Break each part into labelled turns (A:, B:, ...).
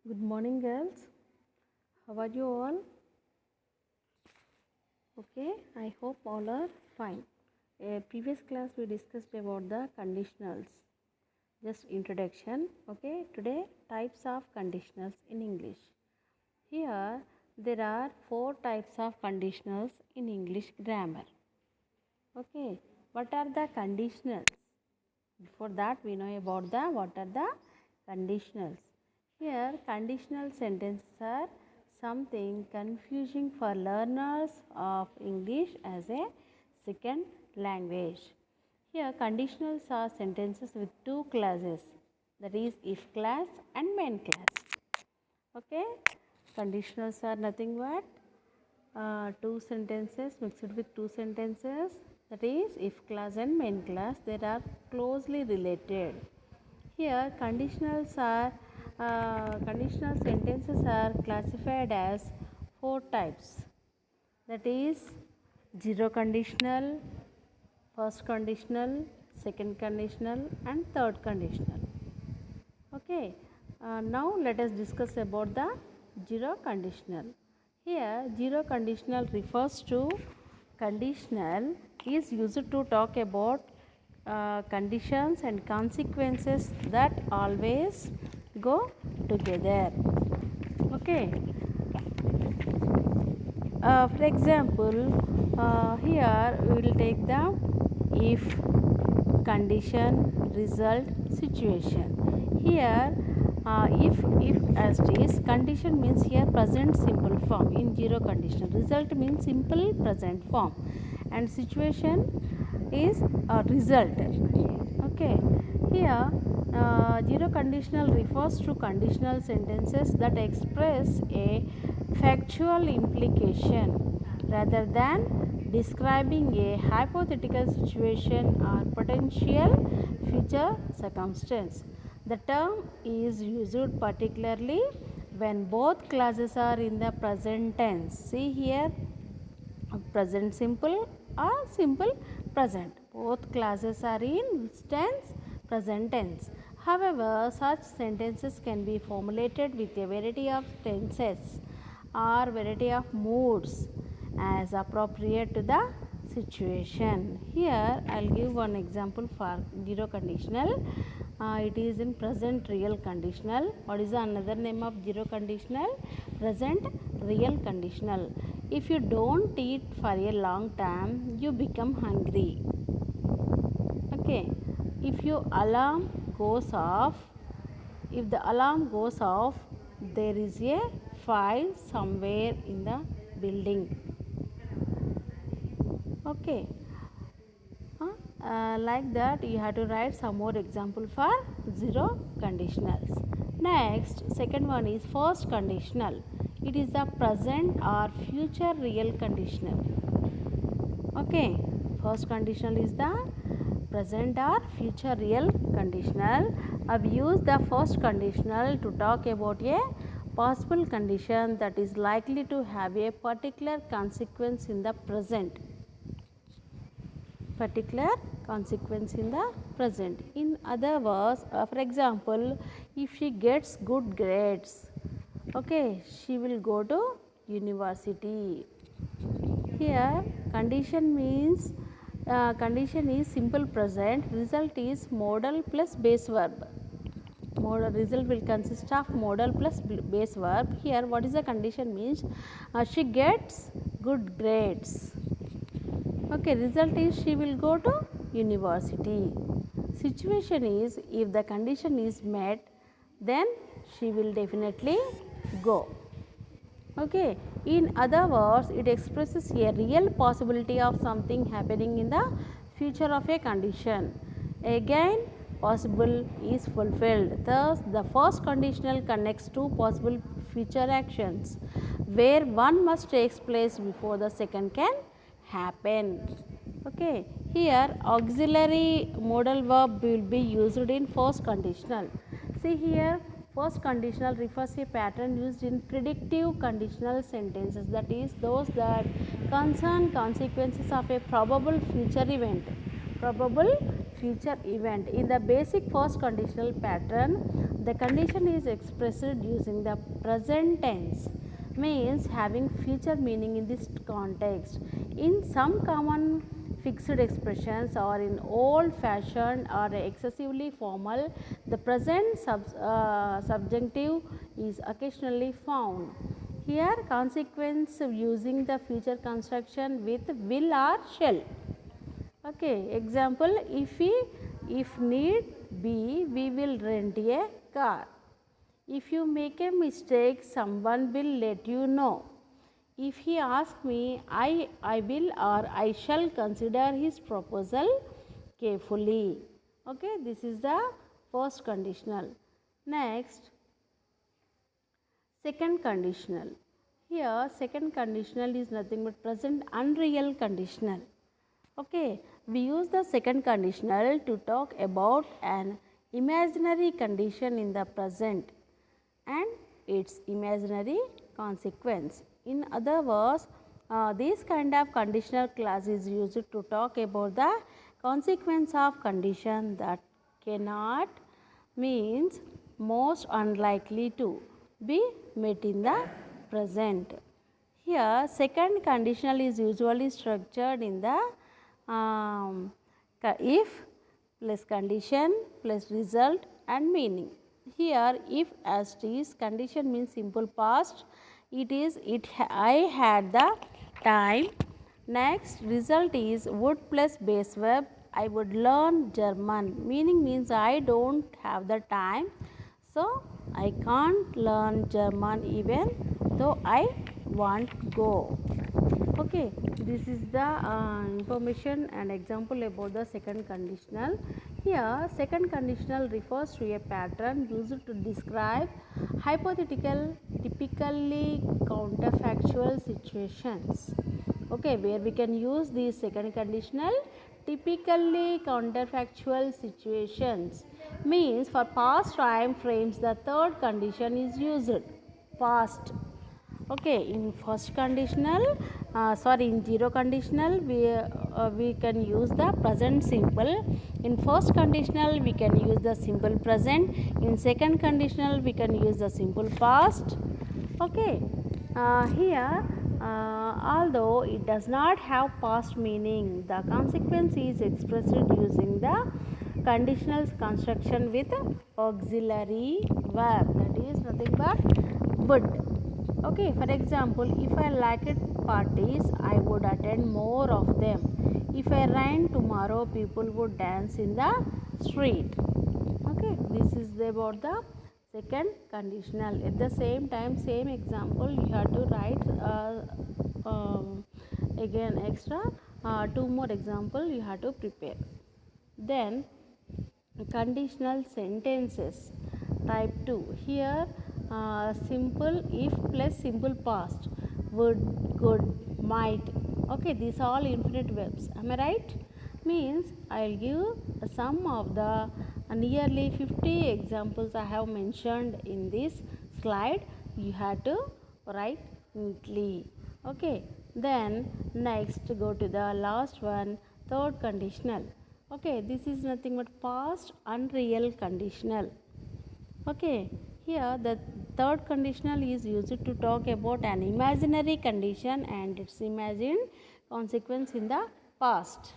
A: Good morning, girls. How are you all? Okay, I hope all are fine. Previous class we discussed about the conditionals. Just introduction. Okay, today types of conditionals in English. Here there are four types of conditionals in English grammar. Okay, what are the conditionals? Before that we know about the what are the conditionals. Here conditional sentences are something confusing for learners of English as a second language. Here conditionals are sentences with two classes, that is if class and main class. Okay, conditionals are nothing but two sentences mixed with two sentences, that is if class and main class, they are closely related. Here conditional sentences are classified as four types, that is zero conditional, first conditional, second conditional and third conditional. Okay, now let us discuss about the zero conditional. Here zero conditional refers to conditional is used to talk about conditions and consequences that always go together. Okay, for example, here we will take the if condition result situation. Here if as it is, condition means here present simple form in zero condition, result means simple present form and situation is a result. Okay, here zero conditional refers to conditional sentences that express a factual implication rather than describing a hypothetical situation or potential future circumstance. The term is used particularly when both clauses are in the present tense. See here, present simple or simple present. Both clauses are in tense, present tense. However, such sentences can be formulated with a variety of tenses or variety of moods as appropriate to the situation. Here I will give one example for zero conditional. It is in present real conditional. What is the another name of zero conditional? Present real conditional. If you don't eat for a long time, you become hungry. Okay, if your alarm goes off, if the alarm goes off, there is a fire somewhere in the building. Okay, like that you have to write some more example for zero conditionals. Next, second one is first conditional. It is the present or future real conditional. Okay, first conditional is the present or future real conditional. I've used the first conditional to talk about a possible condition that is likely to have a particular consequence in the present. Particular consequence in the present. In other words, for example, if she gets good grades, okay, she will go to university. Here condition means condition is simple present, result is modal plus base verb. Modal result will consist of modal plus base verb. Here what is the condition means she gets good grades. Okay, result is she will go to university. Situation is if the condition is met, then she will definitely go. Okay, in other words, it expresses a real possibility of something happening in the future of a condition. Again, possible is fulfilled. Thus, the first conditional connects two possible future actions where one must take place before the second can happen. Okay, here auxiliary modal verb will be used in first conditional. See here, first conditional refers a pattern used in predictive conditional sentences, that is those that concern consequences of a probable future event. Probable future event. In the basic first conditional pattern, the condition is expressed using the present tense, means having future meaning in this context. In some common fixed expressions or in old fashioned or excessively formal, the present subjunctive is occasionally found. Here consequence using the future construction with will or shall. Okay, example, if need be, we will rent a car. If you make a mistake, someone will let you know. If he asks me, I will or I shall consider his proposal carefully. Okay, this is the first conditional. Next, second conditional. Here, second conditional is nothing but present unreal conditional. Okay, we use the second conditional to talk about an imaginary condition in the present and its imaginary consequence. In other words, this kind of conditional clause is used to talk about the consequence of condition that cannot, means most unlikely to be met in the present. Here, second conditional is usually structured in the if plus condition plus result and meaning. Here, if as it is, condition means simple past, it is I had the time. Next, result is would plus base verb, I would learn German, meaning means I don't have the time, so I can't learn German even though I want go. Okay, this is the information and example about the second conditional. Here, second conditional refers to a pattern used to describe hypothetical, typically counterfactual situations. Okay, where we can use the second conditional, typically counterfactual situations, means for past time frames the third condition is used, past. Okay, in first conditional, in zero conditional, we can use the present simple. In first conditional, we can use the simple present. In second conditional, we can use the simple past. Okay, here, although it does not have past meaning, the consequence is expressed using the conditional construction with auxiliary verb, that is nothing but would. Okay, for example, if I liked parties, I would attend more of them. If I ran tomorrow, people would dance in the street. Okay, this is about the second conditional. At the same time, same example, you have to write again extra two more example you have to prepare. Then conditional sentences type 2. Here simple if plus simple past, would, could, might. Okay, these are all infinite verbs. Am I right? Means I will give some of the nearly 50 examples I have mentioned in this slide. You have to write neatly. Okay. Then next go to the last one, third conditional. Okay, this is nothing but past unreal conditional. Okay, here the third conditional is used to talk about an imaginary condition and its imagined consequence in the past.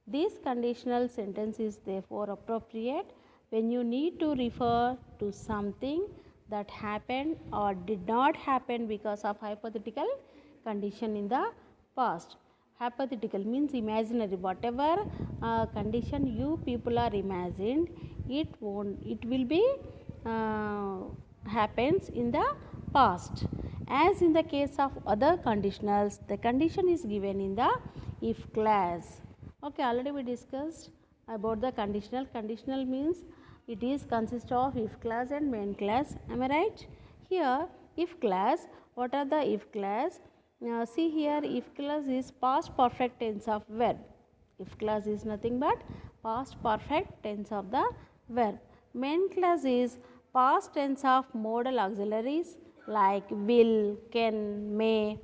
A: This conditional sentence is therefore appropriate when you need to refer to something that happened or did not happen because of hypothetical condition in the past. Hypothetical means imaginary. Whatever condition you people are imagined, it will be happens in the past. As in the case of other conditionals, the condition is given in the if clause. Okay, already we discussed about the conditional. Conditional means it is consist of if clause and main clause. Am I right? Here if clause, what are the if clause? See here, if clause is past perfect tense of verb. If clause is nothing but past perfect tense of the verb. Main clause is past tense of modal auxiliaries like will, can, may.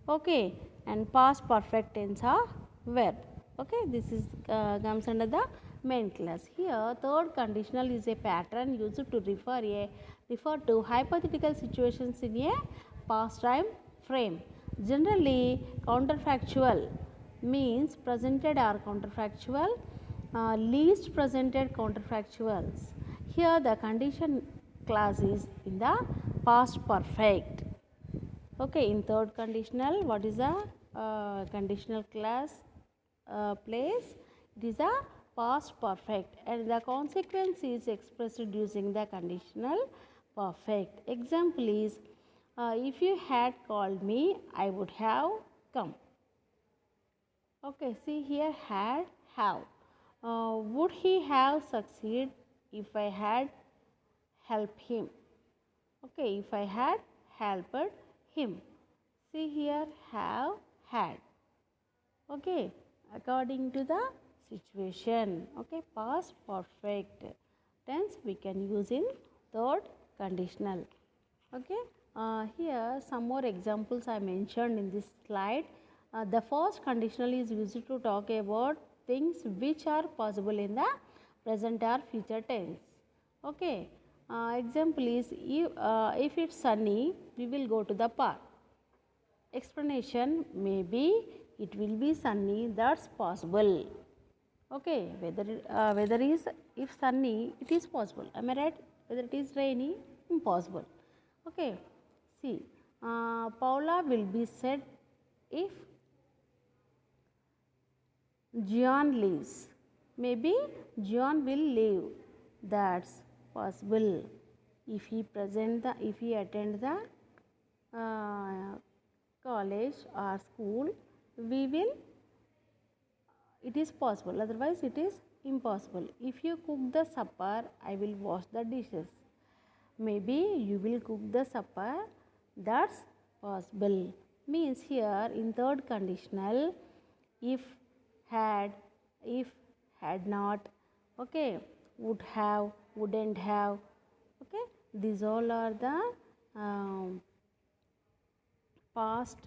A: Okay, and past perfect tense of verb. Okay, this is comes under the main class. Here, third conditional is a pattern used to refer to hypothetical situations in a past time frame. Generally, counterfactual means presented are counterfactual, least presented counterfactuals. Here, the condition class is in the past perfect. Okay, in third conditional, what is the conditional class place? It is a past perfect and the consequence is expressed using the conditional perfect. Example is, if you had called me, I would have come. Okay, see here had, have. Would he have succeeded if I had helped him? Okay, if I had helped him. See here have, had. Okay, according to the situation. Okay, past perfect tense we can use in third conditional. Okay, here some more examples I mentioned in this slide. The first conditional is used to talk about things which are possible in the present or future tense. Okay, example is if it's sunny, we will go to the park. Explanation, maybe it will be sunny, that's possible. Okay, whether is if sunny, it is possible. Am I right? Whether it is rainy, impossible. Okay, see, Paula will be sad if John leaves. Maybe John will leave. That's possible. If he attend the college or school, we will. It is possible. Otherwise, it is impossible. If you cook the supper, I will wash the dishes. Maybe you will cook the supper. That's possible. Means here in third conditional, if had, if had not, okay, would have, wouldn't have, okay, these all are the past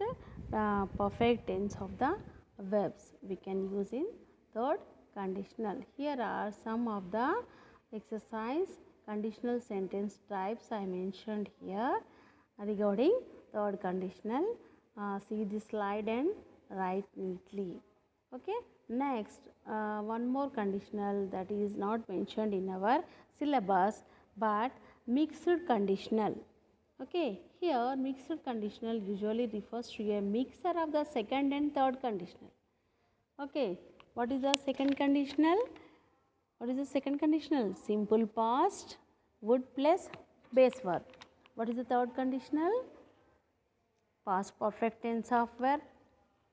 A: perfect tense of the verbs we can use in third conditional. Here are some of the exercise conditional sentence types I mentioned here regarding third conditional. See this slide and write neatly. Okay. Next, one more conditional that is not mentioned in our syllabus but mixed conditional. Okay, here mixed conditional usually refers to a mixture of the second and third conditional. Okay, what is the second conditional? What is the second conditional? Simple past, would plus base verb. What is the third conditional? Past perfect tense of verb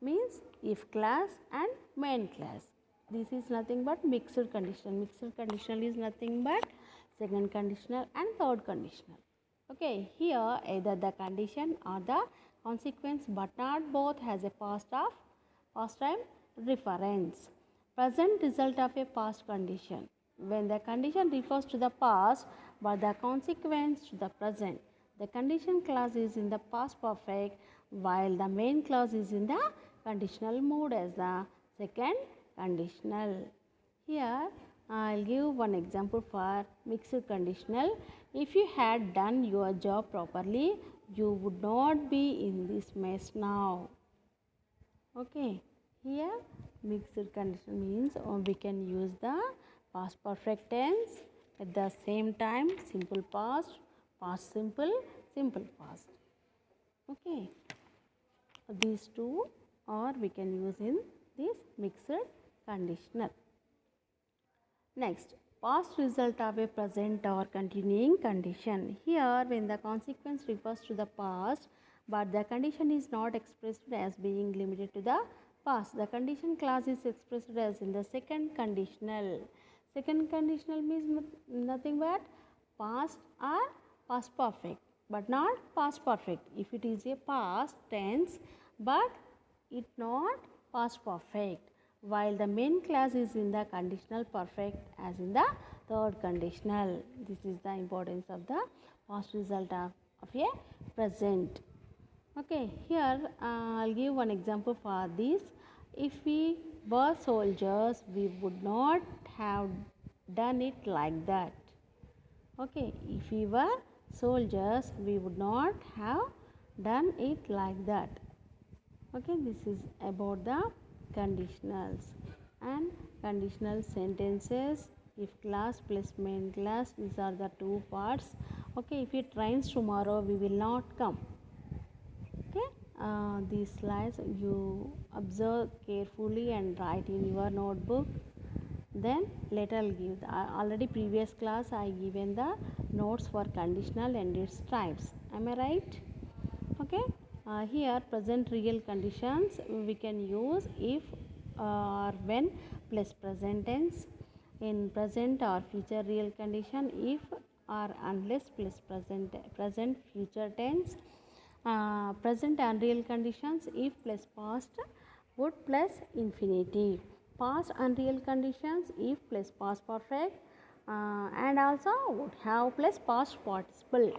A: means if class and main class. This is nothing but mixed conditional. Mixed conditional is nothing but second conditional and third conditional. Okay, here either the condition or the consequence but not both has a past time reference. Present result of a past condition. When the condition refers to the past but the consequence to the present, the condition clause is in the past perfect while the main clause is in the conditional mood as the second conditional. Here I will give one example for mixed conditional. If you had done your job properly, you would not be in this mess now. Okay, here mixed condition means we can use the past perfect tense at the same time simple past, past simple, simple past. Okay, these two or we can use in this mixed conditional. Next, past result of a present or continuing condition. Here, when the consequence refers to the past, but the condition is not expressed as being limited to the past. The condition clause is expressed as in the second conditional. Second conditional means nothing but past or past perfect, but not past perfect. If it is a past tense, but it not past perfect, while the main clause is in the conditional perfect as in the third conditional. This is the importance of the past result of a present. Okay, here I'll give one example for this. If we were soldiers, we would not have done it like that. Okay, if we were soldiers, we would not have done it like that. Okay, this is about the conditionals and conditional sentences. If class plus main class, these are the two parts. Okay, if it rains tomorrow, we will not come. Okay, these slides you observe carefully and write in your notebook. Then later I'll give already previous class I given the notes for conditional and its types. Am I right? Okay, here present real conditions we can use if or when plus present tense, in present or future real condition if or unless plus present future tense, present and real conditions if plus past would plus infinitive, past unreal conditions if plus past perfect, and also would have plus past participle.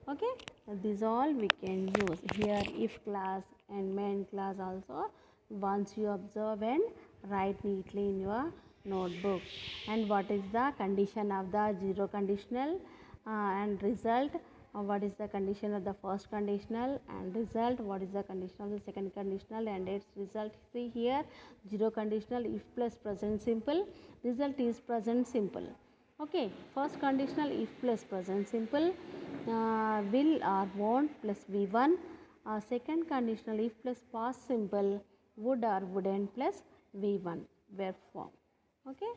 A: Okay, these all we can use here. If class and main class also once you observe and write neatly in your notebook. And what is the condition of the zero conditional and result, what is the condition of the first conditional and result, what is the condition of the second conditional and its result. See here, zero conditional if plus present simple, result is present simple. Okay, first conditional if plus present simple, will or won't plus v1. Second conditional if plus past simple, would or wouldn't plus v1 verb form. Okay,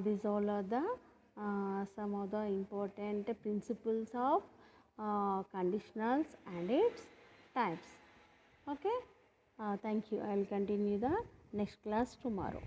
A: these all are the some of the important principles of conditionals and its types. Okay, thank you. I will continue the next class tomorrow.